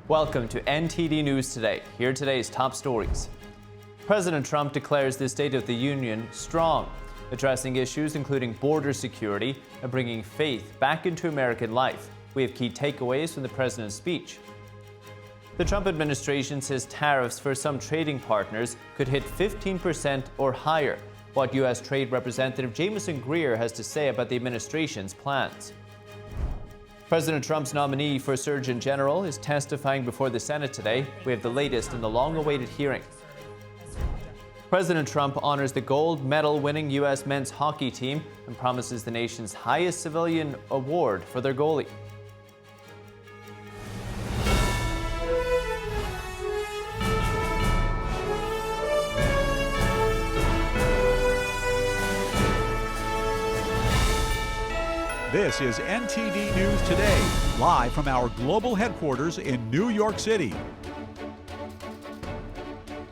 Welcome to NTD News Today. Here are today's top stories. President Trump declares the State of the Union strong, addressing issues including border security and bringing faith back into American life. We have key takeaways from the president's speech. The Trump administration says tariffs for some trading partners could hit 15% or higher. What U.S. Trade Representative Jamieson Greer has to say about the administration's plans. President Trump's nominee for Surgeon General is testifying before the Senate today. We have the latest in the long-awaited hearing. President Trump honors the gold medal-winning U.S. men's hockey team and promises the nation's highest civilian award for their goalie. This is NTD News Today, live from our global headquarters in New York City.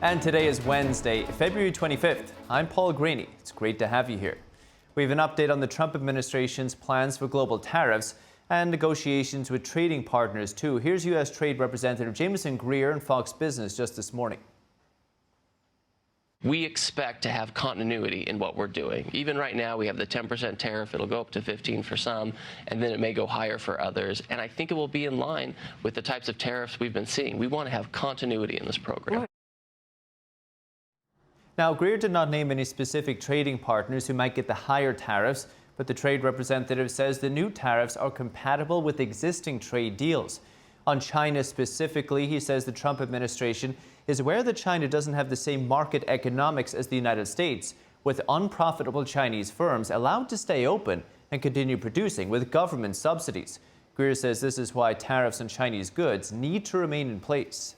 And today is Wednesday, February 25th. I'm Paul Greaney. It's great to have you here. We have an update on the Trump administration's plans for global tariffs and negotiations with trading partners, too. Here's U.S. Trade Representative Jamieson Greer on Fox Business just this morning. We expect to have continuity in what we're doing. Even right now, we have the 10% tariff. It'll go up to 15 for some, and then it may go higher for others. And I think it will be in line with the types of tariffs we've been seeing. We want to have continuity in this program. Now, Greer did not name any specific trading partners who might get the higher tariffs, but the trade representative says the new tariffs are compatible with existing trade deals. On China specifically, he says the Trump administration is aware that China doesn't have the same market economics as the United States, with unprofitable Chinese firms allowed to stay open and continue producing with government subsidies. Greer says this is why tariffs on Chinese goods need to remain in place.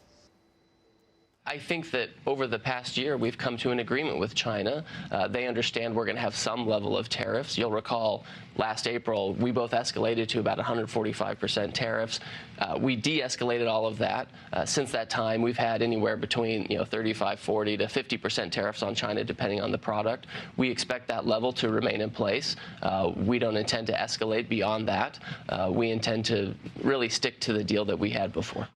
I think that over the past year, we've come to an agreement with China. They understand we're going to have some level of tariffs. You'll recall last April, we both escalated to about 145% tariffs. We de-escalated all of that. Since that time, we've had anywhere between 35, 40 to 50% tariffs on China, depending on the product. We expect that level to remain in place. We don't intend to escalate beyond that. We intend to really stick to the deal that we had before.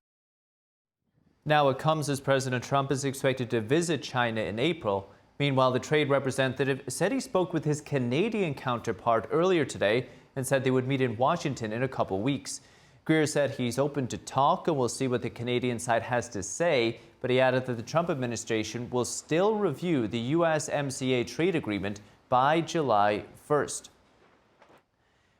Now it comes as President Trump is expected to visit China in April. Meanwhile, the trade representative said he spoke with his Canadian counterpart earlier today and said they would meet in Washington in a couple weeks. Greer said he's open to talk and we'll see what the Canadian side has to say, but he added that the Trump administration will still review the USMCA trade agreement by July 1st.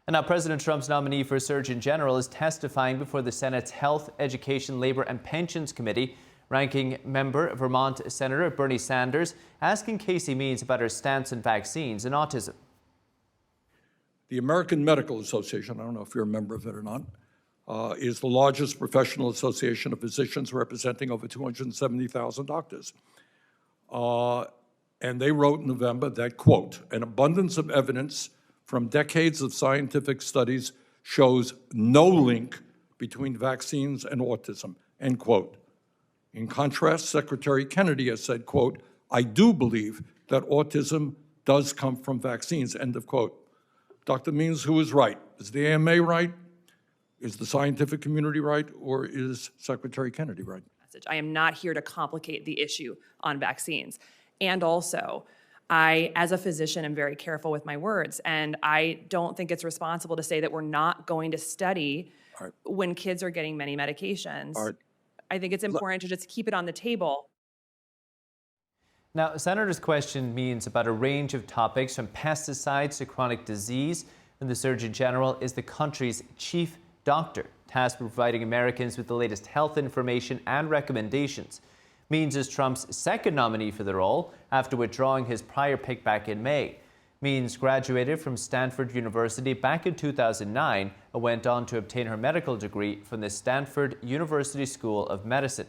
And now President Trump's nominee for Surgeon General is testifying before the Senate's Health, Education, Labor and Pensions Committee. Ranking member Vermont Senator Bernie Sanders asking Casey Means about her stance on vaccines and autism. The American Medical Association, I don't know if you're a member of it or not, is the largest professional association of physicians representing over 270,000 doctors. And they wrote in November that, quote, an abundance of evidence from decades of scientific studies shows no link between vaccines and autism, end quote. In contrast, Secretary Kennedy has said, quote, I do believe that autism does come from vaccines, end of quote. Dr. Means, who is right? Is the AMA right? Is the scientific community right? Or is Secretary Kennedy right? I am not here to complicate the issue on vaccines. And also, I, as a physician, am very careful with my words, and I don't think it's responsible to say that we're not going to study when kids are getting many medications. I think it's important to just keep it on the table. Now, Senator's question means about a range of topics from pesticides to chronic disease, and the Surgeon General is the country's chief doctor, tasked with providing Americans with the latest health information and recommendations. Means is Trump's second nominee for the role after withdrawing his prior pick back in May. Means graduated from Stanford University back in 2009 and went on to obtain her medical degree from the Stanford University School of Medicine.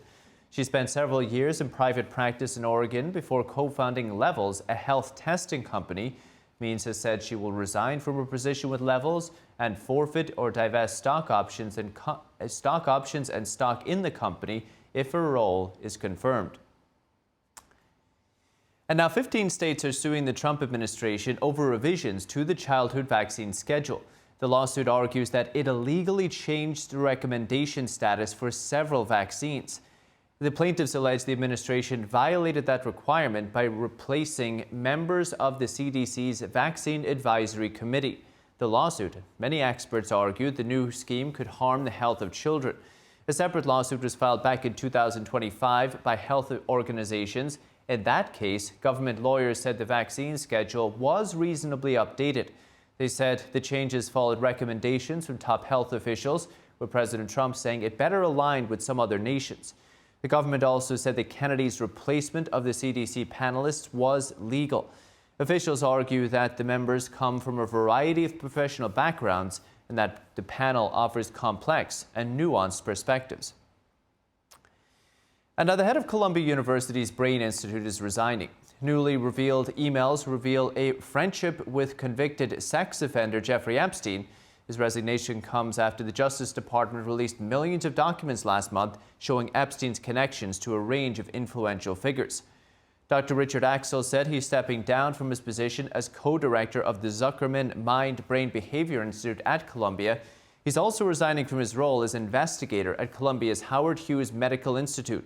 She spent several years in private practice in Oregon before co-founding Levels, a health testing company. Means has said she will resign from her position with Levels and forfeit or divest stock options and stock in the company if her role is confirmed. And now 15 states are suing the Trump administration over revisions to the childhood vaccine schedule. The lawsuit argues that it illegally changed the recommendation status for several vaccines. The plaintiffs allege the administration violated that requirement by replacing members of the CDC's Vaccine Advisory Committee. The lawsuit, many experts argued the new scheme could harm the health of children. A separate lawsuit was filed back in 2025 by health organizations. In that case, government lawyers said the vaccine schedule was reasonably updated. They said the changes followed recommendations from top health officials, with President Trump saying it better aligned with some other nations. The government also said that Kennedy's replacement of the CDC panelists was legal. Officials argue that the members come from a variety of professional backgrounds and that the panel offers complex and nuanced perspectives. And now the head of Columbia University's Brain Institute is resigning. Newly revealed emails reveal a friendship with convicted sex offender Jeffrey Epstein. His resignation comes after the Justice Department released millions of documents last month showing Epstein's connections to a range of influential figures. Dr. Richard Axel said he's stepping down from his position as co-director of the Zuckerman Mind-Brain Behavior Institute at Columbia. He's also resigning from his role as investigator at Columbia's Howard Hughes Medical Institute.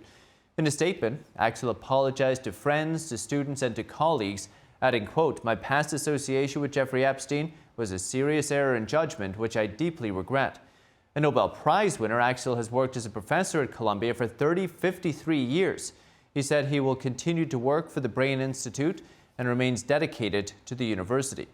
In a statement, Axel apologized to friends, to students, and to colleagues, adding, quote, "My past association with Jeffrey Epstein was a serious error in judgment, which I deeply regret." A Nobel Prize winner, Axel has worked as a professor at Columbia for 53 years. He said he will continue to work for the Brain Institute and remains dedicated to the university.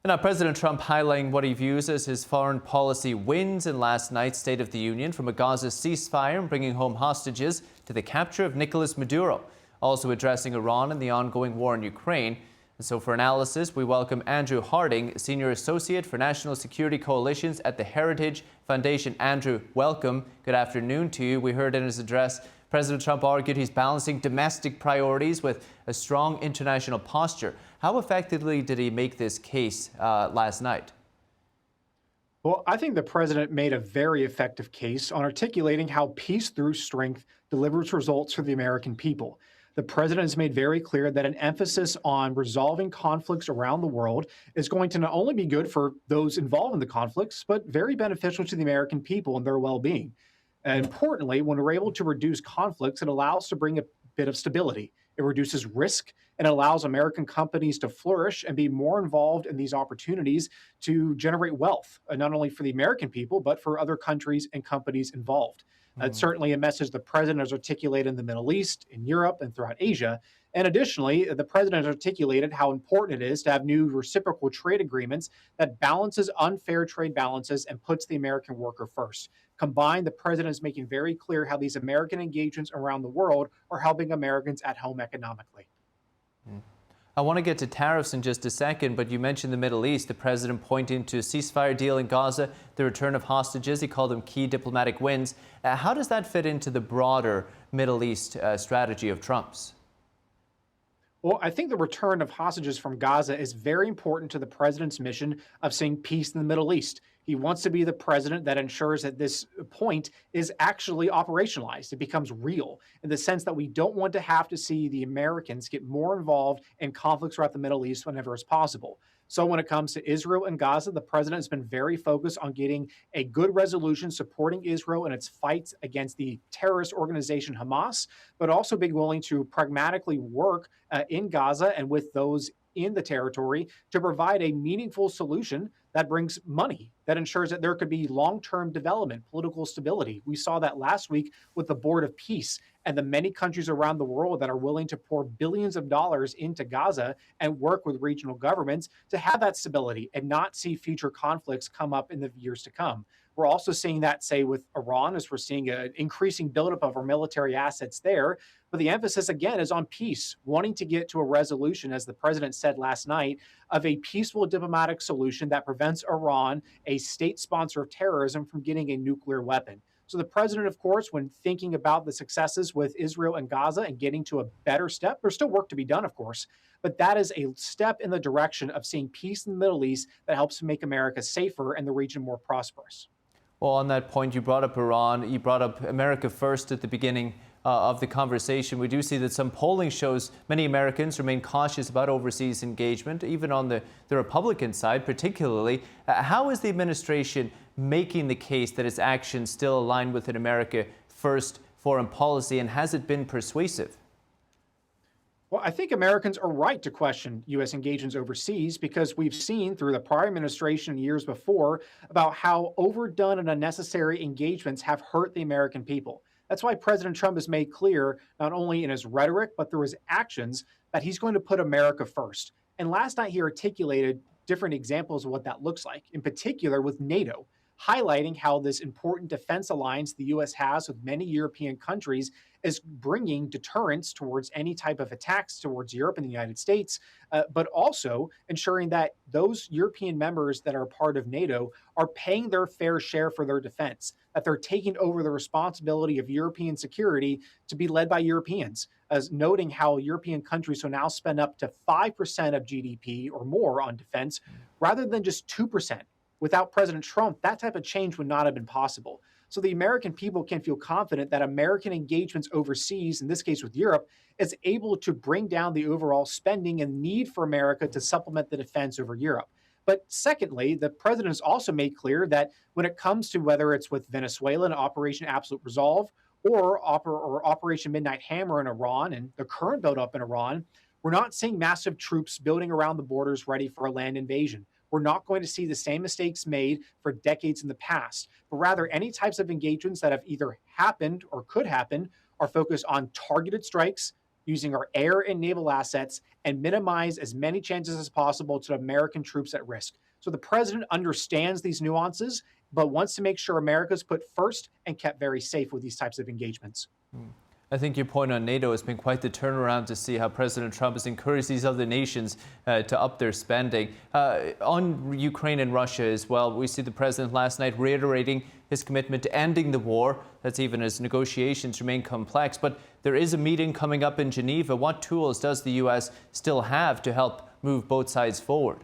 And now President Trump highlighting what he views as his foreign policy wins in last night's State of the Union, from a Gaza ceasefire and bringing home hostages to the capture of Nicolas Maduro, also addressing Iran and the ongoing war in Ukraine. And so for analysis, we welcome Andrew Harding, Senior Associate for National Security Coalitions at the Heritage Foundation. Andrew, welcome. Good afternoon to you. We heard in his address, President Trump argued he's balancing domestic priorities with a strong international posture. How effectively did he make this case last night? Well, I think the president made a very effective case on articulating how peace through strength delivers results for the American people. The president has made very clear that an emphasis on resolving conflicts around the world is going to not only be good for those involved in the conflicts, but very beneficial to the American people and their well-being. And importantly, when we're able to reduce conflicts, it allows to bring a bit of stability. It reduces risk and allows American companies to flourish and be more involved in these opportunities to generate wealth, not only for the American people, but for other countries and companies involved. It's certainly a message the president has articulated in the Middle East, in Europe, and throughout Asia. And additionally, the president has articulated how important it is to have new reciprocal trade agreements that balances unfair trade balances and puts the American worker first. Combined, the president is making very clear how these American engagements around the world are helping Americans at home economically. I want to get to tariffs in just a second, but you mentioned the Middle East. The president pointing to a ceasefire deal in Gaza, the return of hostages. He called them key diplomatic wins. How does that fit into the broader Middle East strategy of Trump's? Well, I think the return of hostages from Gaza is very important to the president's mission of seeing peace in the Middle East. He wants to be the president that ensures that this point is actually operationalized. It becomes real in the sense that we don't want to have to see the Americans get more involved in conflicts throughout the Middle East whenever it's possible. So when it comes to Israel and Gaza, the president has been very focused on getting a good resolution supporting Israel in its fights against the terrorist organization Hamas, but also being willing to pragmatically work in Gaza and with those in the territory to provide a meaningful solution that brings money, that ensures that there could be long-term development, political stability. We saw that last week with the Board of Peace and the many countries around the world that are willing to pour billions of dollars into Gaza and work with regional governments to have that stability and not see future conflicts come up in the years to come. We're also seeing that, say, with Iran, as we're seeing an increasing buildup of our military assets there. But the emphasis, again, is on peace, wanting to get to a resolution, as the president said last night, of a peaceful diplomatic solution that prevents Iran, a state sponsor of terrorism, from getting a nuclear weapon. So the president, of course, when thinking about the successes with Israel and Gaza and getting to a better step, there's still work to be done, of course, but that is a step in the direction of seeing peace in the Middle East that helps make America safer and the region more prosperous. Well, on that point, you brought up Iran, you brought up America first at the beginning of the conversation. We do see that some polling shows many Americans remain cautious about overseas engagement, even on the Republican side particularly. How is the administration making the case that its actions still align with an America First foreign policy, and has it been persuasive? Well, I think Americans are right to question U.S. engagements overseas because we've seen through the prior administration and years before about how overdone and unnecessary engagements have hurt the American people. That's why President Trump has made clear, not only in his rhetoric, but through his actions, that he's going to put America first. And last night he articulated different examples of what that looks like, in particular with NATO, highlighting how this important defense alliance the U.S. has with many European countries is bringing deterrence towards any type of attacks towards Europe and the United States, but also ensuring that those European members that are part of NATO are paying their fair share for their defense, that they're taking over the responsibility of European security to be led by Europeans, as noting how European countries will now spend up to 5% of GDP or more on defense rather than just 2%. Without President Trump, that type of change would not have been possible. So the American people can feel confident that American engagements overseas, in this case with Europe, is able to bring down the overall spending and need for America to supplement the defense over Europe. But secondly, the president has also made clear that when it comes to whether it's with Venezuela and Operation Absolute Resolve or Operation Midnight Hammer in Iran and the current buildup in Iran, we're not seeing massive troops building around the borders ready for a land invasion. We're not going to see the same mistakes made for decades in the past, but rather any types of engagements that have either happened or could happen are focused on targeted strikes, using our air and naval assets, and minimize as many chances as possible to American troops at risk. So the president understands these nuances, but wants to make sure America's put first and kept very safe with these types of engagements. I think your point on NATO has been quite the turnaround to see how President Trump has encouraged these other nations to up their spending. On Ukraine and Russia as well, we see the president last night reiterating his commitment to ending the war. That's even as negotiations remain complex. But there is a meeting coming up in Geneva. What tools does the U.S. still have to help move both sides forward?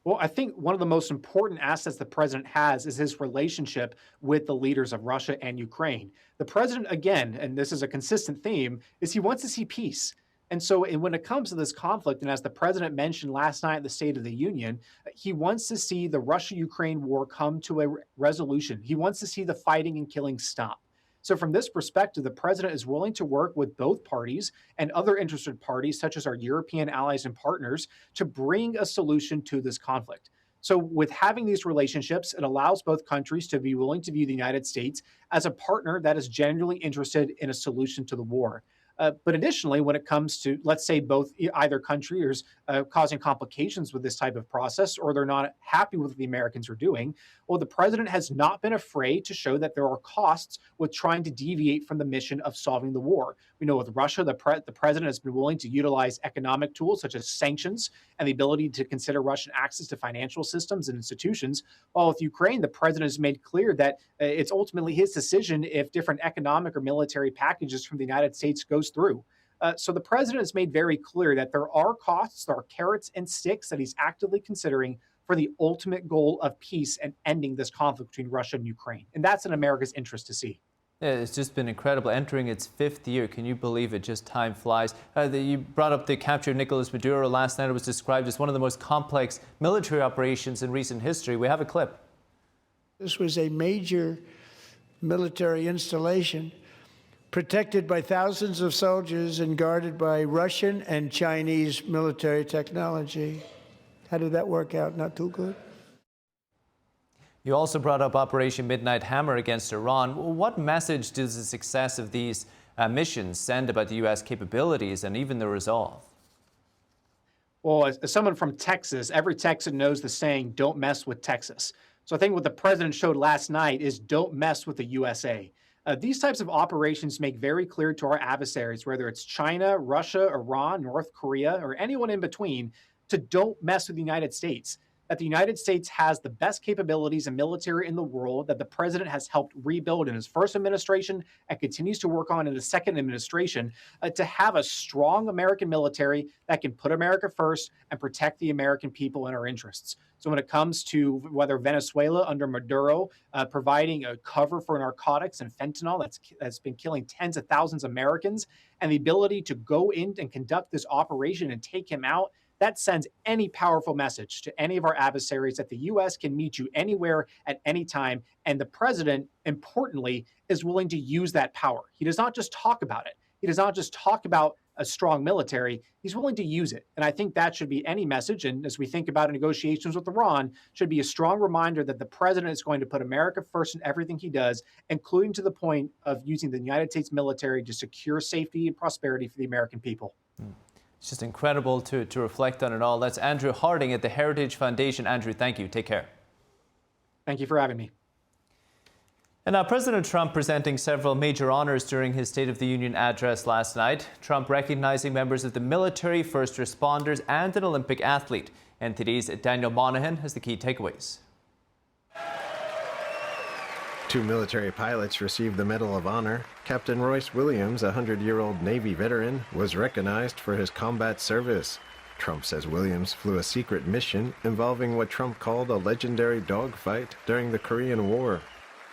Well, I think one of the most important assets the president has is his relationship with the leaders of Russia and Ukraine. The president, again, and this is a consistent theme, is he wants to see peace. And so when it comes to this conflict, and as the president mentioned last night at the State of the Union, he wants to see the Russia-Ukraine war come to a resolution. He wants to see the fighting and killing stop. So from this perspective, the president is willing to work with both parties and other interested parties, such as our European allies and partners, to bring a solution to this conflict. So with having these relationships, it allows both countries to be willing to view the United States as a partner that is genuinely interested in a solution to the war. But additionally, when it comes to, let's say, either country is causing complications with this type of process, or they're not happy with what the Americans are doing, well, the president has not been afraid to show that there are costs with trying to deviate from the mission of solving the war. We know with Russia, the president has been willing to utilize economic tools such as sanctions and the ability to consider Russian access to financial systems and institutions. While with Ukraine, the president has made clear that it's ultimately his decision if different economic or military packages from the United States goes through. So the president has made very clear that there are costs, there are carrots and sticks that he's actively considering for the ultimate goal of peace and ending this conflict between Russia and Ukraine. And that's in America's interest to see. Yeah, it's just been incredible. Entering its 5th year, can you believe it? Just time flies. You brought up the capture of Nicolas Maduro last night. It was described as one of the most complex military operations in recent history. We have a clip. This was a major military installation protected by thousands of soldiers and guarded by Russian and Chinese military technology. How did that work out? Not too good? You also brought up Operation Midnight Hammer against Iran. What message does the success of these missions send about the U.S. capabilities and even the resolve? Well, as someone from Texas, every Texan knows the saying, don't mess with Texas. So I think what the president showed last night is don't mess with the USA. These types of operations make very clear to our adversaries, whether it's China, Russia, Iran, North Korea, or anyone in between, to don't mess with the United States. that the United States has the best capabilities and military in the world, that the president has helped rebuild in his first administration and continues to work on in the second administration, to have a strong American military that can put America first and protect the American people and our interests. So when it comes to whether Venezuela under Maduro providing a cover for narcotics and fentanyl that's been killing tens of thousands of Americans, and the ability to go in and conduct this operation and take him out, that sends any powerful message to any of our adversaries that the U.S. can meet you anywhere at any time. And the president, importantly, is willing to use that power. He does not just talk about it. He does not just talk about a strong military. He's willing to use it. And I think that should be any message. And as we think about negotiations with Iran, should be a strong reminder that the president is going to put America first in everything he does, including to the point of using the United States military to secure safety and prosperity for the American people. It's just incredible to reflect on it all. That's Andrew Harding at the Heritage Foundation. Andrew, thank you. Take care. Thank you for having me. And now President Trump presenting several major honors during his State of the Union address last night. Trump recognizing members of the military, first responders, and an Olympic athlete. NTD's Daniel Monahan has the key takeaways. 2 military pilots received the Medal of Honor. Captain Royce Williams, a 100-year-old Navy veteran, was recognized for his combat service. Trump says Williams flew a secret mission involving what Trump called a legendary dogfight during the Korean War.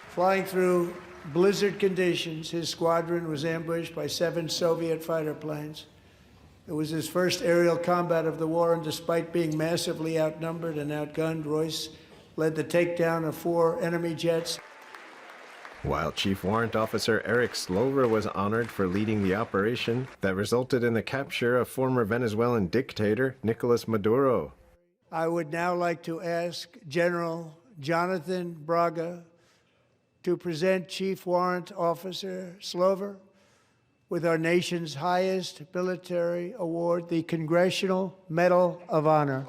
Flying through blizzard conditions, his squadron was ambushed by 7 Soviet fighter planes. It was his first aerial combat of the war, and despite being massively outnumbered and outgunned, Royce led the takedown of 4 enemy jets. While Chief Warrant Officer Eric Slover was honored for leading the operation that resulted in the capture of former Venezuelan dictator Nicolas Maduro. I would now like to ask General Jonathan Braga to present Chief Warrant Officer Slover with our nation's highest military award, the Congressional Medal of Honor.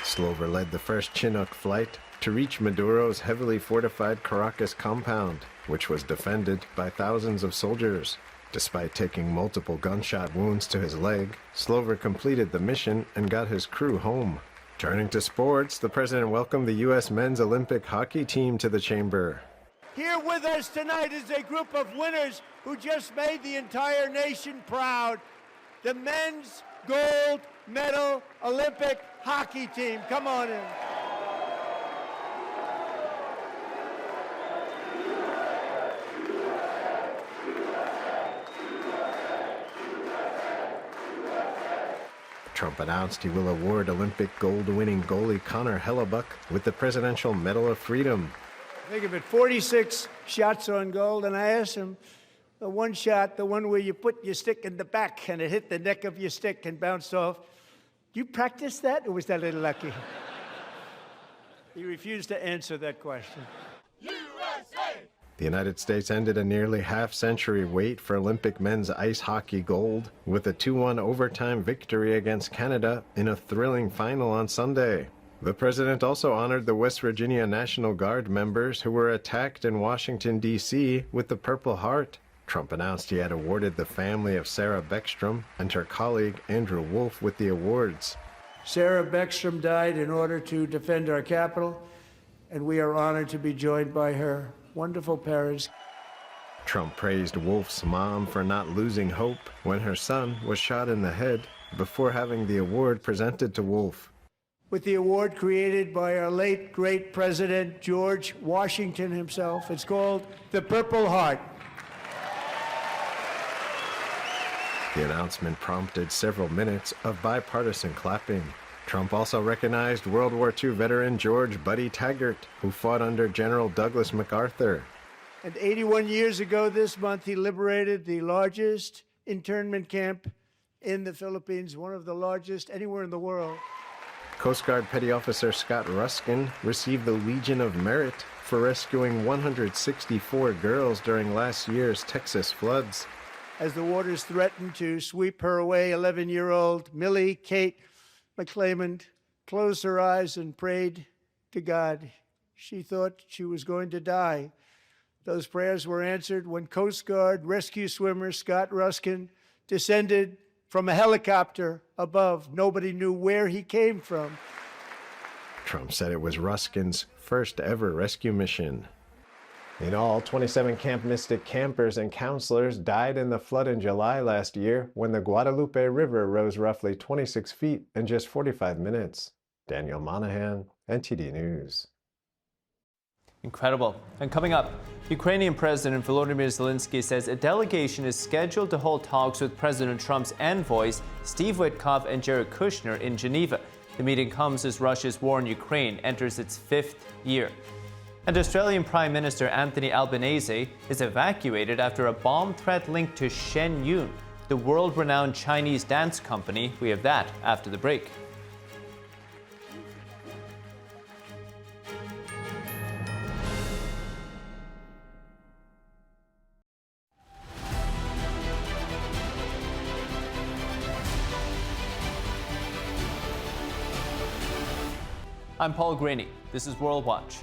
Slover led the first Chinook flight to reach Maduro's heavily fortified Caracas compound, which was defended by thousands of soldiers. Despite taking multiple gunshot wounds to his leg, Slover completed the mission and got his crew home. Turning to sports, the president welcomed the U.S. men's Olympic hockey team to the chamber. Here with us tonight is a group of winners who just made the entire nation proud. The men's gold medal Olympic hockey team. Come on in. Trump announced he will award Olympic gold-winning goalie Connor Hellebuck with the Presidential Medal of Freedom. Think of it, 46 shots on goal, and I asked him, the one shot, the one where you put your stick in the back and it hit the neck of your stick and bounced off, do you practice that, or was that a little lucky? He refused to answer that question. The United States ended a nearly half-century wait for Olympic men's ice hockey gold with a 2-1 overtime victory against Canada in a thrilling final on Sunday. The president also honored the West Virginia National Guard members who were attacked in Washington, D.C. with the Purple Heart. Trump announced he had awarded the family of Sarah Beckstrom and her colleague Andrew Wolf with the awards. Sarah Beckstrom died in order to defend our capital, and we are honored to be joined by her wonderful parents. Trump praised Wolf's mom for not losing hope when her son was shot in the head before having the award presented to Wolf. With the award created by our late, great President George Washington himself, it's called the Purple Heart. The announcement prompted several minutes of bipartisan clapping. Trump also recognized World War II veteran George Buddy Taggart, who fought under General Douglas MacArthur. And 81 years ago this month, he liberated the largest internment camp in the Philippines, one of the largest anywhere in the world. Coast Guard Petty Officer Scott Ruskin received the Legion of Merit for rescuing 164 girls during last year's Texas floods. As the waters threatened to sweep her away, 11-year-old Millie Kate McClament closed her eyes and prayed to God. She thought she was going to die. Those prayers were answered when Coast Guard rescue swimmer Scott Ruskin descended from a helicopter above. Nobody knew where he came from. Trump said it was Ruskin's first ever rescue mission. In all, 27 Camp Mystic campers and counselors died in the flood in July last year when the Guadalupe River rose roughly 26 feet in just 45 minutes. Daniel Monahan, NTD News. Incredible. And coming up, Ukrainian President Volodymyr Zelensky says a delegation is scheduled to hold talks with President Trump's envoys Steve Witkoff and Jared Kushner in Geneva. The meeting comes as Russia's war in Ukraine enters its 5th year. And Australian Prime Minister Anthony Albanese is evacuated after a bomb threat linked to Shen Yun, the world-renowned Chinese dance company. We have that after the break. I'm Paul Graney. This is World Watch.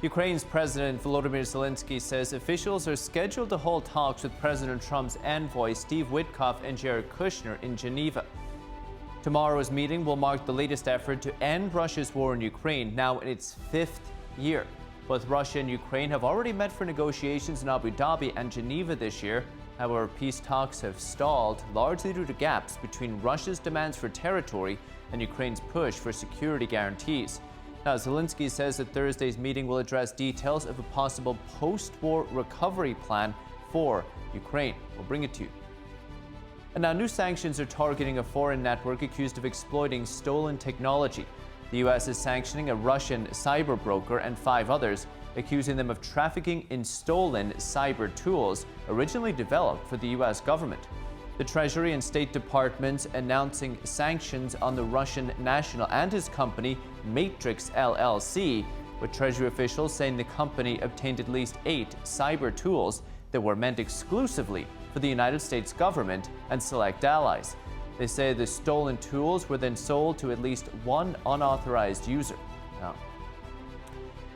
Ukraine's President Volodymyr Zelensky says officials are scheduled to hold talks with President Trump's envoy Steve Witkoff and Jared Kushner in Geneva. Tomorrow's meeting will mark the latest effort to end Russia's war in Ukraine, now in its 5th year. Both Russia and Ukraine have already met for negotiations in Abu Dhabi and Geneva this year. However, peace talks have stalled, largely due to gaps between Russia's demands for territory and Ukraine's push for security guarantees. Now, Zelensky says that Thursday's meeting will address details of a possible post-war recovery plan for Ukraine. We'll bring it to you. And now, new sanctions are targeting a foreign network accused of exploiting stolen technology. The U.S. is sanctioning a Russian cyber broker and 5 others, accusing them of trafficking in stolen cyber tools originally developed for the U.S. government. The Treasury and State Departments announcing sanctions on the Russian national and his company, Matrix LLC, with Treasury officials saying the company obtained at least 8 cyber tools that were meant exclusively for the United States government and select allies. They say the stolen tools were then sold to at least one unauthorized user.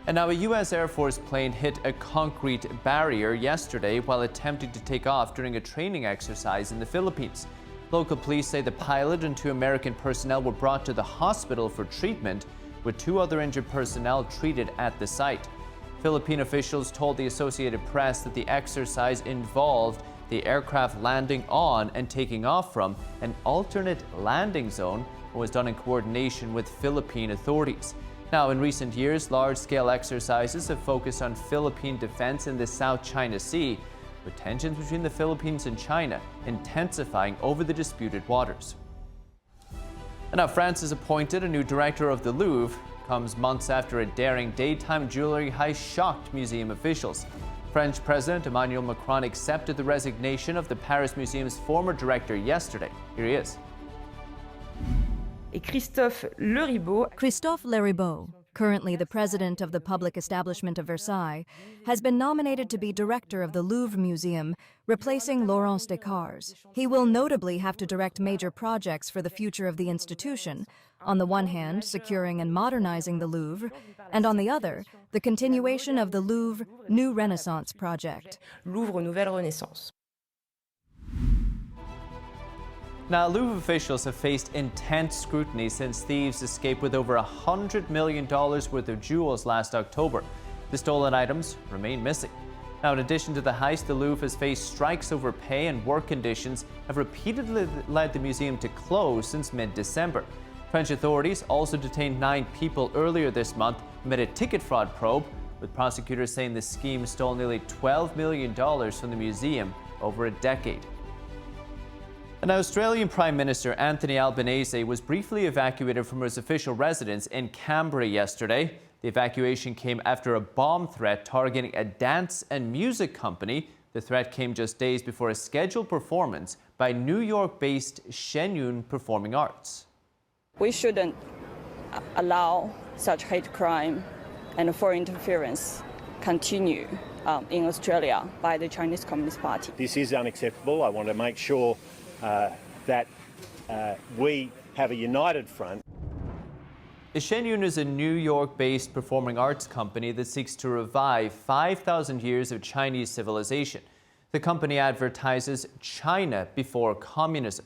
And now a U.S. Air Force plane hit a concrete barrier yesterday while attempting to take off during a training exercise in the Philippines. Local police say the pilot and 2 American personnel were brought to the hospital for treatment, with 2 other injured personnel treated at the site. Philippine officials told the Associated Press that the exercise involved the aircraft landing on and taking off from an alternate landing zone and was done in coordination with Philippine authorities. Now, in recent years, large-scale exercises have focused on Philippine defense in the South China Sea, with tensions between the Philippines and China intensifying over the disputed waters. And now France has appointed a new director of the Louvre. Comes months after a daring daytime jewelry heist shocked museum officials. French President Emmanuel Macron accepted the resignation of the Paris Museum's former director yesterday. Here he is. Christophe Leribaud, currently the president of the public establishment of Versailles, has been nominated to be director of the Louvre Museum, replacing Laurence Descartes. He will notably have to direct major projects for the future of the institution, on the one hand, securing and modernizing the Louvre, and on the other, the continuation of the Louvre New Renaissance project. Louvre Nouvelle Renaissance. Now, Louvre officials have faced intense scrutiny since thieves escaped with over $100 million worth of jewels last October. The stolen items remain missing. Now, in addition to the heist, the Louvre has faced strikes over pay and work conditions have repeatedly led the museum to close since mid-December. French authorities also detained 9 people earlier this month amid a ticket fraud probe, with prosecutors saying the scheme stole nearly $12 million from the museum over a decade. An Australian Prime Minister Anthony Albanese was briefly evacuated from his official residence in Canberra yesterday. The evacuation came after a bomb threat targeting a dance and music company. The threat came just days before a scheduled performance by New York-based Shen Yun Performing Arts. We shouldn't allow such hate crime and foreign interference continue in Australia by the Chinese Communist Party. This is unacceptable. I want to make sure that we have a united front. Shen Yun is a New York-based performing arts company that seeks to revive 5,000 years of Chinese civilization. The company advertises China before communism.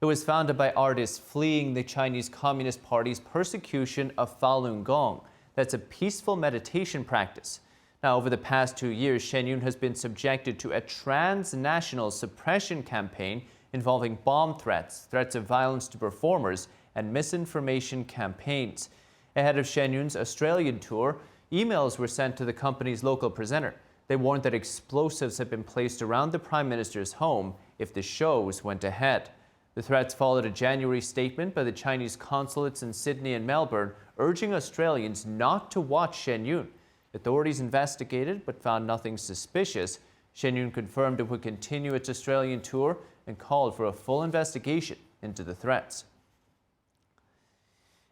It was founded by artists fleeing the Chinese Communist Party's persecution of Falun Gong. That's a peaceful meditation practice. Now, over the past 2 years, Shen Yun has been subjected to a transnational suppression campaign involving bomb threats, threats of violence to performers, and misinformation campaigns. Ahead of Shen Yun's Australian tour, emails were sent to the company's local presenter. They warned that explosives had been placed around the Prime Minister's home if the shows went ahead. The threats followed a January statement by the Chinese consulates in Sydney and Melbourne urging Australians not to watch Shen Yun. Authorities investigated but found nothing suspicious. Shen Yun confirmed it would continue its Australian tour and called for a full investigation into the threats.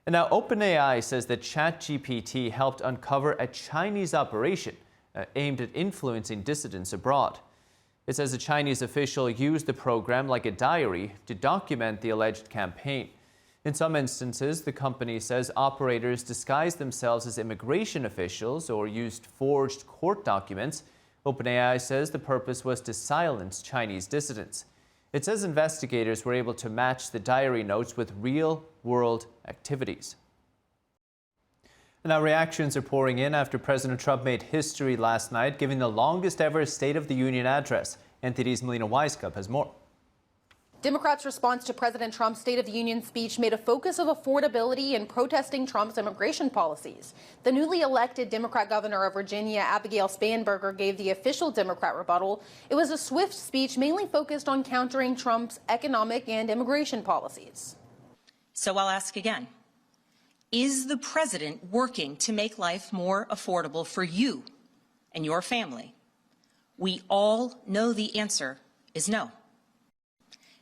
And now OpenAI says that ChatGPT helped uncover a Chinese operation aimed at influencing dissidents abroad. It says a Chinese official used the program like a diary to document the alleged campaign. In some instances, the company says operators disguised themselves as immigration officials or used forged court documents. OpenAI says the purpose was to silence Chinese dissidents. It says investigators were able to match the diary notes with real-world activities. Now, reactions are pouring in after President Trump made history last night, giving the longest-ever State of the Union address. NTD's Melina Weisskopf has more. Democrats' response to President Trump's State of the Union speech made a focus of affordability and protesting Trump's immigration policies. The newly elected Democrat governor of Virginia, Abigail Spanberger, gave the official Democrat rebuttal. It was a swift speech mainly focused on countering Trump's economic and immigration policies. So I'll ask again. Is the president working to make life more affordable for you and your family? We all know the answer is no.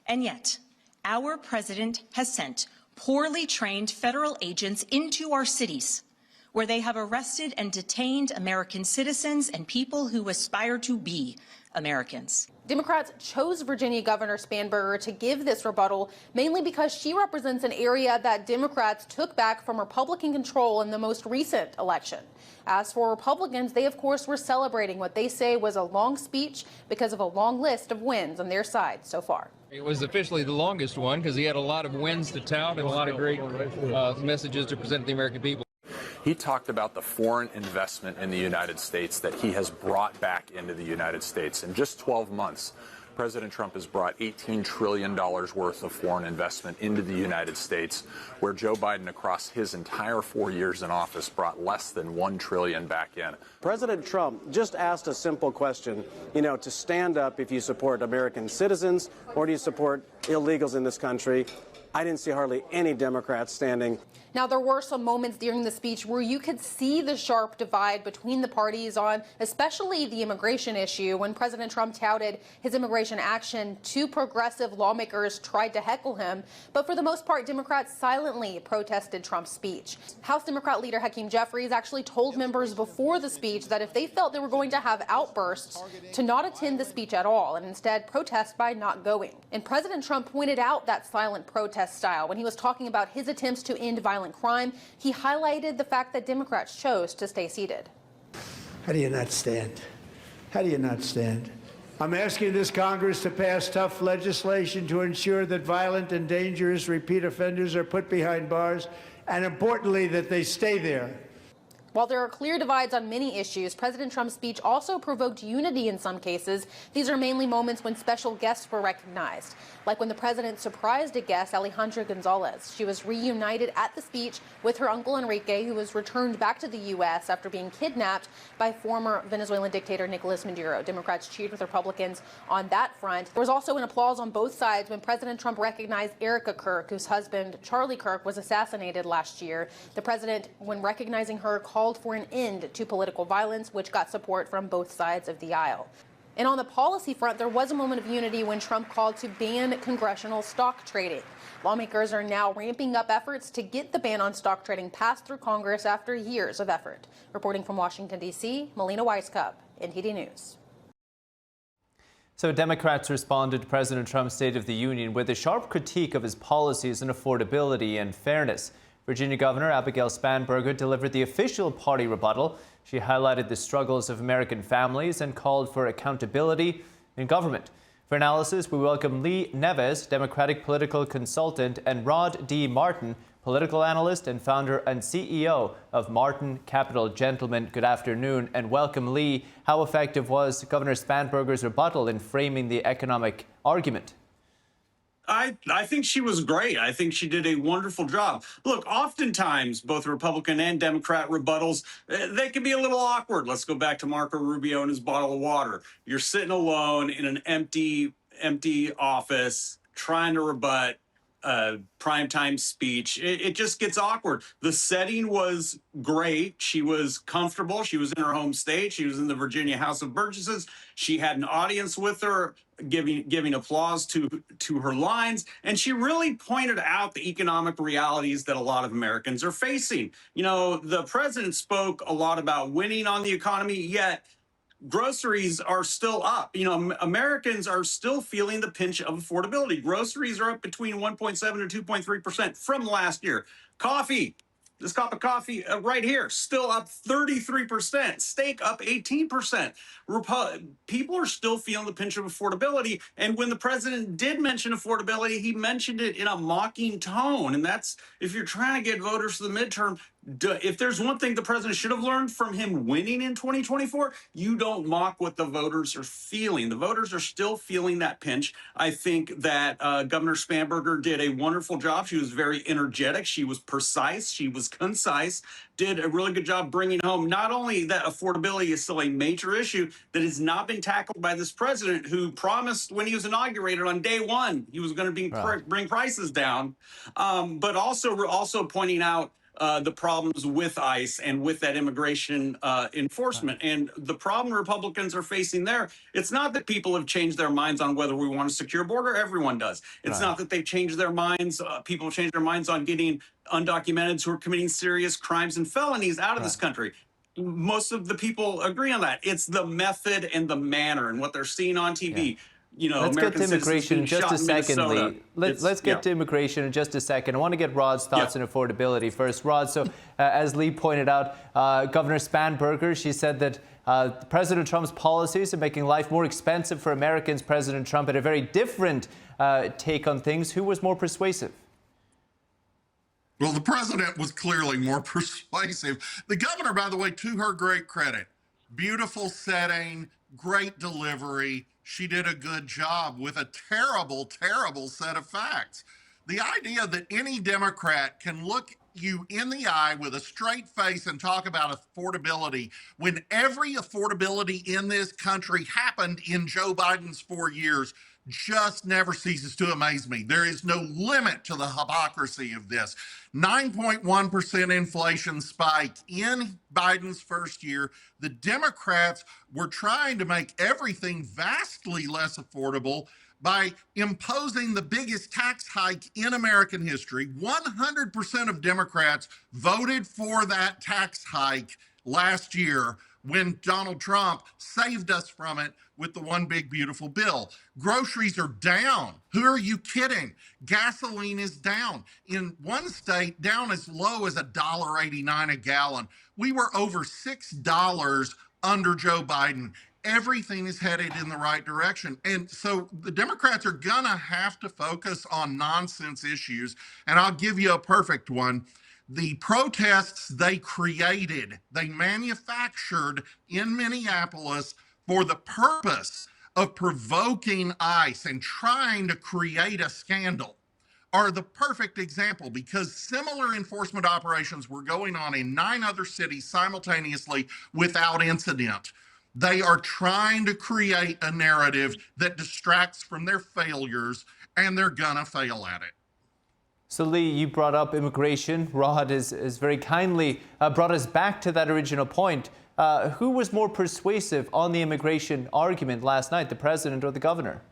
And yet, our president has sent poorly trained federal agents into our cities, where they have arrested and detained American citizens and people who aspire to be Americans. Democrats chose Virginia Governor Spanberger to give this rebuttal mainly because she represents an area that Democrats took back from Republican control in the most recent election. As for Republicans, they of course were celebrating what they say was a long speech because of a long list of wins on their side so far. It was officially the longest one because he had a lot of wins to tout and a lot of great messages to present to the American people. He talked about the foreign investment in the United States that he has brought back into the United States. In just 12 months, President Trump has brought $18 trillion worth of foreign investment into the United States, where Joe Biden, across his entire 4 years in office, brought less than $1 trillion back in. President Trump just asked a simple question, to stand up if you support American citizens or do you support illegals in this country. I didn't see hardly any Democrats standing. Now, there were some moments during the speech where you could see the sharp divide between the parties on especially the immigration issue. When President Trump touted his immigration action, two progressive lawmakers tried to heckle him. But for the most part, Democrats silently protested Trump's speech. House Democrat leader Hakeem Jeffries actually told members before the speech that if they felt they were going to have outbursts, to not attend the speech at all and instead protest by not going. And President Trump pointed out that silent protest style when he was talking about his attempts to end violent crime. He highlighted the fact that Democrats chose to stay seated. How do you not stand? How do you not stand? I'm asking this Congress to pass tough legislation to ensure that violent and dangerous repeat offenders are put behind bars, and importantly, that they stay there. While there are clear divides on many issues, President Trump's speech also provoked unity in some cases. These are mainly moments when special guests were recognized, like when the president surprised a guest, Alejandra Gonzalez. She was reunited at the speech with her uncle Enrique, who was returned back to the U.S. after being kidnapped by former Venezuelan dictator Nicolas Maduro. Democrats cheered with Republicans on that front. There was also an applause on both sides when President Trump recognized Erica Kirk, whose husband, Charlie Kirk, was assassinated last year. The president, when recognizing her, called for an end to political violence, which got support from both sides of the aisle. And on the policy front, there was a moment of unity when Trump called to ban congressional stock trading. Lawmakers are now ramping up efforts to get the ban on stock trading passed through Congress after years of effort. Reporting from Washington, D.C., Melina Weisskopf, NTD News. So Democrats responded to President Trump's State of the Union with a sharp critique of his policies on affordability and fairness. Virginia Governor Abigail Spanberger delivered the official party rebuttal. She highlighted the struggles of American families and called for accountability in government. For analysis, we welcome Lee Neves, Democratic political consultant, and Rod D. Martin, political analyst and founder and CEO of Martin Capital. Gentlemen, good afternoon and welcome. Lee, how effective was Governor Spanberger's rebuttal in framing the economic argument? I think she was great. I think she did a wonderful job. Look, oftentimes, both Republican and Democrat rebuttals, they can be a little awkward. Let's go back to Marco Rubio and his bottle of water. You're sitting alone in an empty office trying to rebut a primetime speech. It just gets awkward. The setting was great. She was comfortable. She was in her home state. She was in the Virginia House of Burgesses. She had an audience with her giving applause to her lines. And she really pointed out the economic realities that a lot of Americans are facing. You know, the president spoke a lot about winning on the economy, yet groceries are still up. You know, Americans are still feeling the pinch of affordability. Groceries are up between 1.7 and 2.3% from last year. Coffee, this cup of coffee right here, still up 33%. Steak up 18%. People are still feeling the pinch of affordability. And when the president did mention affordability, he mentioned it in a mocking tone. And that's, if you're trying to get voters to the midterm, if there's one thing the president should have learned from him winning in 2024, you don't mock what the voters are feeling. The voters are still feeling that pinch. I think that Governor Spanberger did a wonderful job. She was very energetic. She was precise. She was concise. Did a really good job bringing home not only that affordability is still a major issue that has not been tackled by this president, who promised when he was inaugurated on day one he was going to bring prices down, but also pointing out the problems with ICE and with that immigration enforcement. And the problem Republicans are facing there, it's not that people have changed their minds on whether we want a secure border. Everyone does. It's not that they've changed their minds. People have changed their minds on getting undocumenteds who are committing serious crimes and felonies out of this country. Most of the people agree on that. It's the method and the manner and what they're seeing on TV. You know, let's get to immigration in just a second, Lee. Let's get to immigration in just a second. I want to get Rod's thoughts on affordability first. Rod, so as Lee pointed out, Governor Spanberger, she said that President Trump's policies are making life more expensive for Americans. President Trump had a very different take on things. Who was more persuasive? Well, the president was clearly more persuasive. The governor, by the way, to her great credit, beautiful setting, great delivery. She did a good job with a terrible, terrible set of facts. The idea that any Democrat can look you in the eye with a straight face and talk about affordability when every affordability in this country happened in Joe Biden's 4 years just never ceases to amaze me. There is no limit to the hypocrisy of this. 9.1% inflation spike in Biden's first year. The Democrats were trying to make everything vastly less affordable by imposing the biggest tax hike in American history. 100% of Democrats voted for that tax hike last year when Donald Trump saved us from it with the One Big Beautiful Bill. Groceries are down. Who are you kidding? Gasoline is down. In one state, down as low as $1.89 a gallon. We were over $6 under Joe Biden. Everything is headed in the right direction. And so the Democrats are gonna have to focus on nonsense issues. And I'll give you a perfect one. The protests they created, they manufactured in Minneapolis for the purpose of provoking ICE and trying to create a scandal, are the perfect example, because similar enforcement operations were going on in 9 other cities simultaneously without incident. They are trying to create a narrative that distracts from their failures, and they're gonna fail at it. So, Lee, you brought up immigration. Rod has very kindly brought us back to that original point. Who was more persuasive on the immigration argument last night, the president or the governor?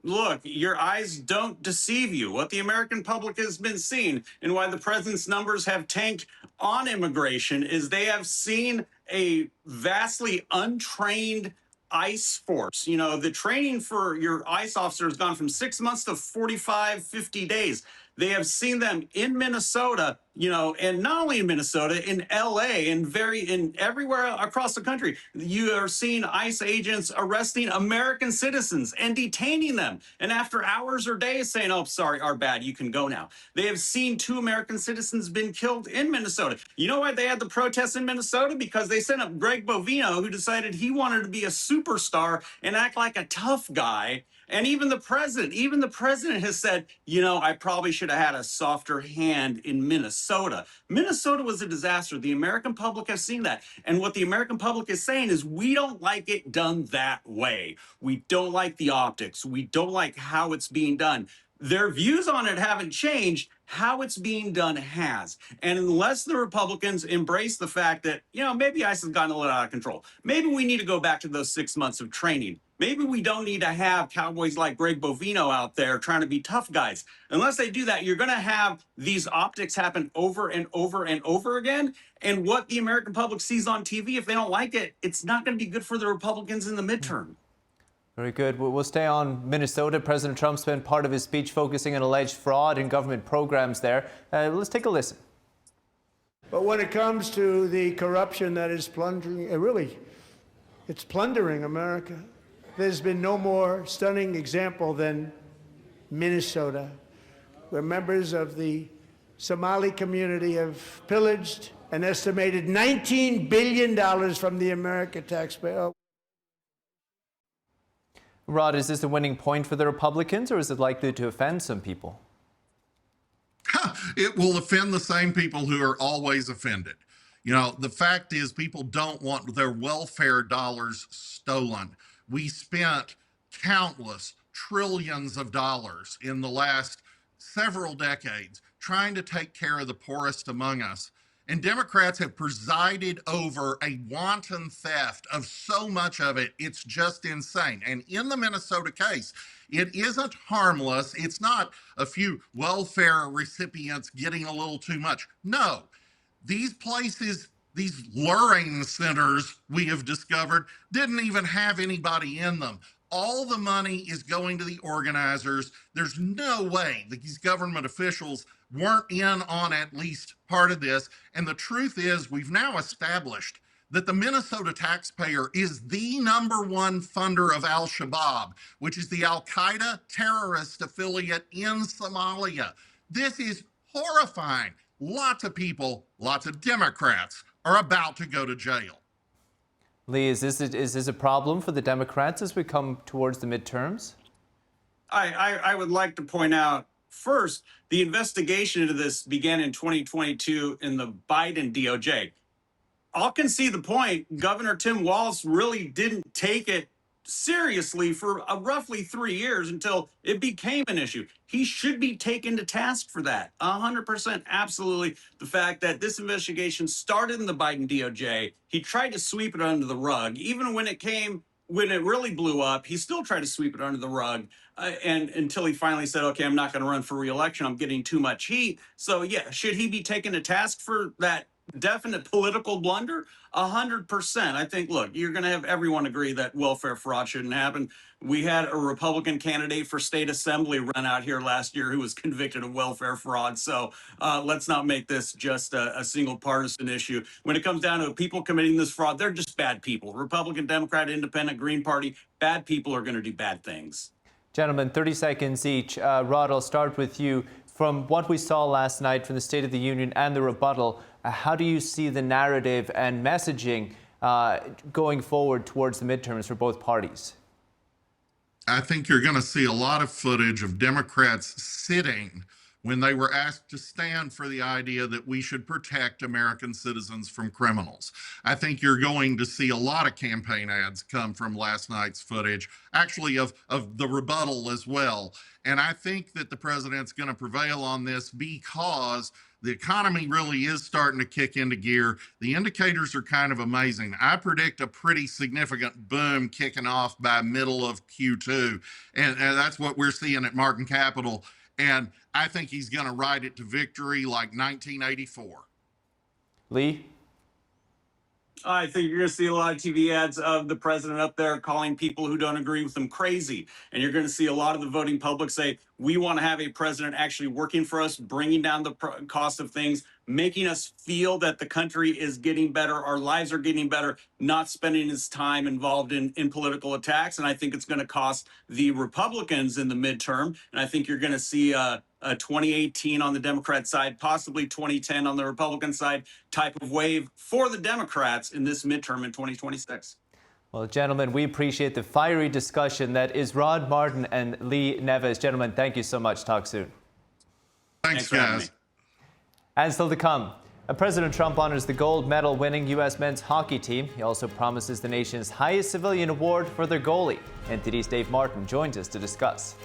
Look, your eyes don't deceive you. What the American public has been seeing and why the president's numbers have tanked on immigration is they have seen a vastly untrained ICE force. You know, the training for your ICE officer has gone from 6 months to 45, 50 days. They have seen them in Minnesota And not only in Minnesota, in LA, in everywhere across the country, you are seeing ICE agents arresting American citizens and detaining them. And after hours or days saying, oh, sorry, our bad, you can go now. They have seen 2 American citizens been killed in Minnesota. You know why they had the protests in Minnesota? Because they sent up Greg Bovino, who decided he wanted to be a superstar and act like a tough guy. And even the president has said, I probably should have had a softer hand in Minnesota. Minnesota was a disaster. The American public has seen that. And what the American public is saying is we don't like it done that way. We don't like the optics. We don't like how it's being done. Their views on it haven't changed. How it's being done has. And unless the Republicans embrace the fact that, maybe ICE has gotten a little out of control. Maybe we need to go back to those 6 months of training. Maybe we don't need to have cowboys like Greg Bovino out there trying to be tough guys. Unless they do that, you're going to have these optics happen over and over and over again. And what the American public sees on TV, if they don't like it, it's not going to be good for the Republicans in the midterm. Very good. We'll stay on Minnesota. President Trump spent part of his speech focusing on alleged fraud in government programs there. Let's take a listen. But when it comes to the corruption that is plundering, it's plundering America. There's been no more stunning example than Minnesota, where members of the Somali community have pillaged an estimated $19 billion from the American taxpayer. Rod, is this a winning point for the Republicans, or is it likely to offend some people? It will offend the same people who are always offended. The fact is people don't want their welfare dollars stolen. We spent countless trillions of dollars in the last several decades trying to take care of the poorest among us. And Democrats have presided over a wanton theft of so much of it, it's just insane. And in the Minnesota case, it isn't harmless. It's not a few welfare recipients getting a little too much. No, these places, these luring centers we have discovered, didn't even have anybody in them. All the money is going to the organizers. There's no way that these government officials weren't in on at least part of this. And the truth is, we've now established that the Minnesota taxpayer is the #1 funder of Al-Shabaab, which is the Al-Qaeda terrorist affiliate in Somalia. This is horrifying. Lots of people, lots of Democrats are about to go to jail. Lee, is this a problem for the Democrats as we come towards the midterms? I would like to point out, first, the investigation into this began in 2022 in the Biden DOJ. I'll concede the point. Governor Tim Walz really didn't take it seriously for roughly 3 years until it became an issue. He should be taken to task for that. 100%, absolutely. The fact that this investigation started in the Biden DOJ, he tried to sweep it under the rug. Even when it really blew up, he still tried to sweep it under the rug. And until he finally said, okay, I'm not going to run for re-election. I'm getting too much heat. So yeah, should he be taken to task for that definite political blunder? 100%. I think, look, you're going to have everyone agree that welfare fraud shouldn't happen. We had a Republican candidate for state assembly run out here last year who was convicted of welfare fraud. So let's not make this just a single partisan issue. When it comes down to people committing this fraud, they're just bad people. Republican, Democrat, Independent, Green Party, bad people are going to do bad things. Gentlemen, 30 seconds each. Rod, I'll start with you. From what we saw last night from the State of the Union and the rebuttal, how do you see the narrative and messaging going forward towards the midterms for both parties? I think you're going to see a lot of footage of Democrats sitting when they were asked to stand for the idea that we should protect American citizens from criminals. I think you're going to see a lot of campaign ads come from last night's footage, actually of the rebuttal as well. And I think that the president's going to prevail on this because the economy really is starting to kick into gear. The indicators are kind of amazing. I predict a pretty significant boom kicking off by middle of Q2. And that's what we're seeing at Martin Capital. And I think he's going to ride it to victory like 1984. Lee? I think you're going to see a lot of TV ads of the president up there calling people who don't agree with him crazy. And you're going to see a lot of the voting public say, we want to have a president actually working for us, bringing down the cost of things, making us feel that the country is getting better, our lives are getting better, not spending his time involved in political attacks. And I think it's going to cost the Republicans in the midterm. And I think you're going to see a 2018 on the Democrat side, possibly 2010 on the Republican side type of wave for the Democrats in this midterm in 2026. Well, gentlemen, we appreciate the fiery discussion. That is Rod Martin and Lee Neves. Gentlemen, thank you so much. Talk soon. Thanks guys. And still to come, President Trump honors the gold medal winning U.S. men's hockey team. He also promises the nation's highest civilian award for their goalie. NTD's Dave Martin joins us to discuss.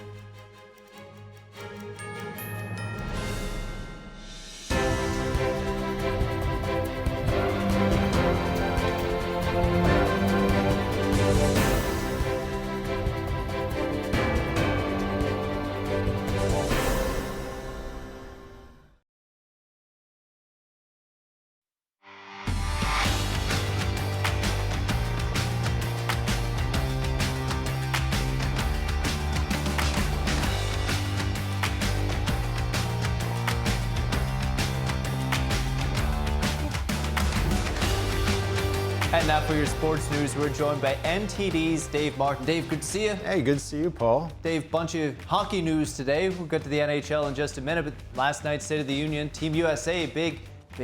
And now for your sports news, we're joined by NTD's Dave Martin. Dave, good to see you. Hey, good to see you, Paul. Dave, bunch of hockey news today. We'll get to the NHL in just a minute, but last night's State of the Union, Team USA, big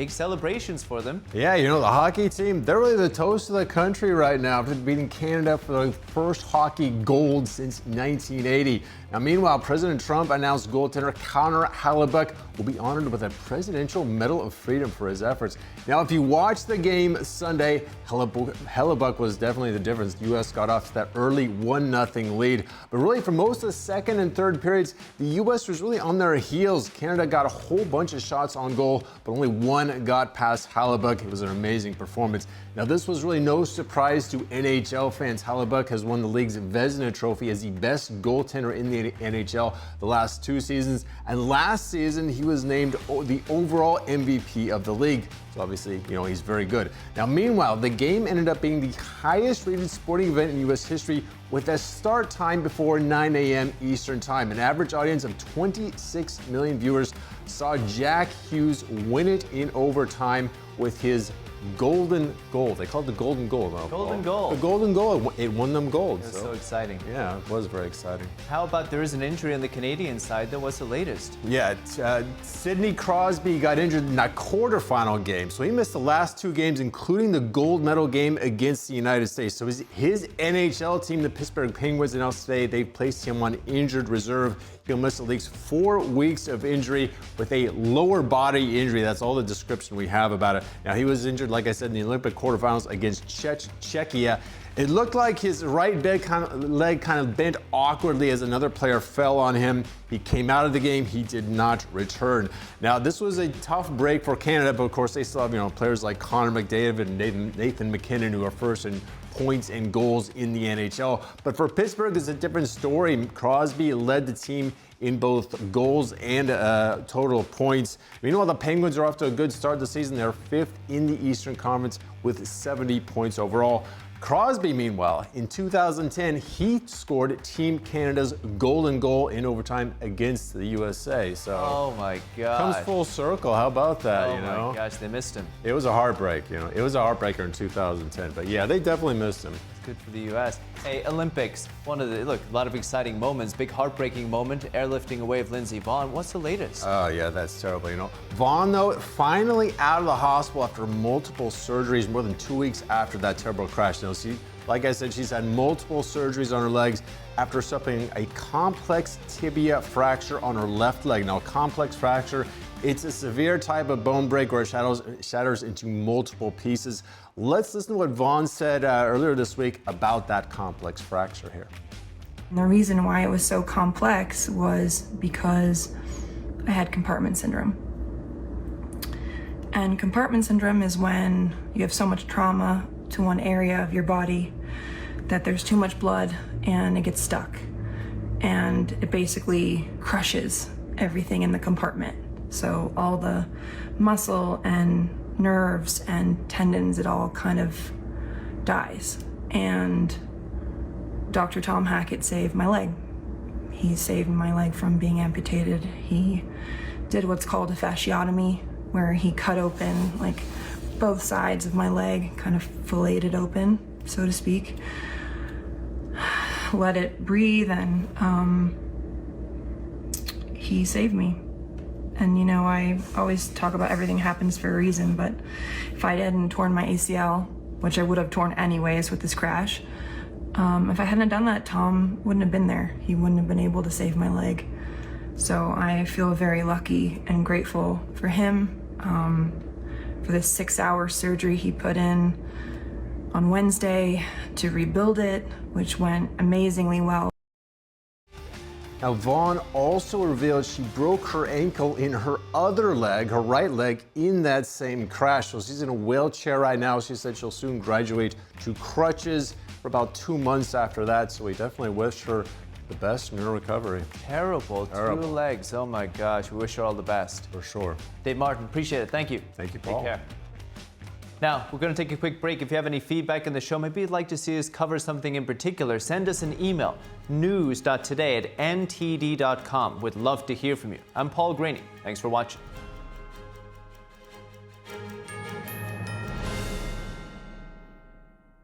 celebrations for them. Yeah, you know, the hockey team, they're really the toast of the country right now after beating Canada for the first hockey gold since 1980. Now, meanwhile, President Trump announced goaltender Connor Hellebuyck will be honored with a Presidential Medal of Freedom for his efforts. Now, if you watched the game Sunday, Hellebuyck was definitely the difference. The U.S. got off to that early 1-0 lead. But really, for most of the second and third periods, the U.S. was really on their heels. Canada got a whole bunch of shots on goal, but only one got past Hellebuyck. It was an amazing performance. Now, this was really no surprise to NHL fans. Hellebuyck has won the league's Vezina Trophy as the best goaltender in the NHL the last 2 seasons. And last season, he was named the overall MVP of the league. So obviously, you know, he's very good. Now, meanwhile, the game ended up being the highest rated sporting event in U.S. history with a start time before 9 a.m. Eastern time. An average audience of 26 million viewers saw Jack Hughes win it in overtime with his golden goal. They call it the golden goal. Golden goal. The golden goal. It won them gold. It was so exciting. Yeah, it was very exciting. How about there is an injury on the Canadian side, though? What's the latest? Yeah, Sidney Crosby got injured in that quarterfinal game. So he missed the last 2 games, including the gold medal game against the United States. So his NHL team, the Pittsburgh Penguins, announced today they've placed him on injured reserve. He'll miss at least 4 weeks of injury with a lower body injury. That's all the description we have about it. Now, he was injured, like I said, in the Olympic quarterfinals against Czechia. It looked like his right leg kind of bent awkwardly as another player fell on him. He came out of the game. He did not return. Now, this was a tough break for Canada, but of course they still have, you know, players like Connor McDavid and Nathan McKinnon who are first in points and goals in the NHL. But for Pittsburgh, it's a different story. Crosby led the team in both goals and total points. Meanwhile, the Penguins are off to a good start this season. They're 5th in the Eastern Conference with 70 points overall. Crosby, meanwhile, in 2010, he scored Team Canada's golden goal in overtime against the USA. So, oh my God, comes full circle. How about that? Oh my gosh, they missed him. It was a heartbreak. You know, it was a heartbreaker in 2010. But yeah, they definitely missed him. Good for the U.S. Hey, Olympics. A lot of exciting moments. Big heartbreaking moment. Airlifting away of Lindsey Vonn. What's the latest? Oh yeah, that's terrible. You know, Vonn though finally out of the hospital after multiple surgeries, more than 2 weeks after that terrible crash. You know, like I said, she's had multiple surgeries on her legs after suffering a complex tibia fracture on her left leg. Now, a complex fracture, it's a severe type of bone break where it shatters into multiple pieces. Let's listen to what Vonn said earlier this week about that complex fracture here. And the reason why it was so complex was because I had compartment syndrome. And compartment syndrome is when you have so much trauma to one area of your body that there's too much blood and it gets stuck. And it basically crushes everything in the compartment. So all the muscle and nerves and tendons, it all kind of dies. And Dr. Tom Hackett saved my leg. He saved my leg from being amputated. He did what's called a fasciotomy, where he cut open like both sides of my leg, kind of filleted open, so to speak. Let it breathe, and he saved me. And you know, I always talk about everything happens for a reason, but if I hadn't torn my ACL, which I would have torn anyways with this crash, if I hadn't done that, Tom wouldn't have been there. He wouldn't have been able to save my leg. So I feel very lucky and grateful for him, for this 6-hour surgery he put in on Wednesday to rebuild it, which went amazingly well. Now, Vaughn also revealed she broke her ankle in her other leg, her right leg, in that same crash. So she's in a wheelchair right now. She said she'll soon graduate to crutches for about 2 months after that. So we definitely wish her the best in her recovery. Terrible. 2 legs. Oh my gosh. We wish her all the best. For sure. Dave Martin, appreciate it. Thank you. Thank you, Paul. Take care. Now, we're going to take a quick break. If you have any feedback on the show, maybe you'd like to see us cover something in particular, send us an email, news.today@ntd.com. We'd love to hear from you. I'm Paul Graney. Thanks for watching.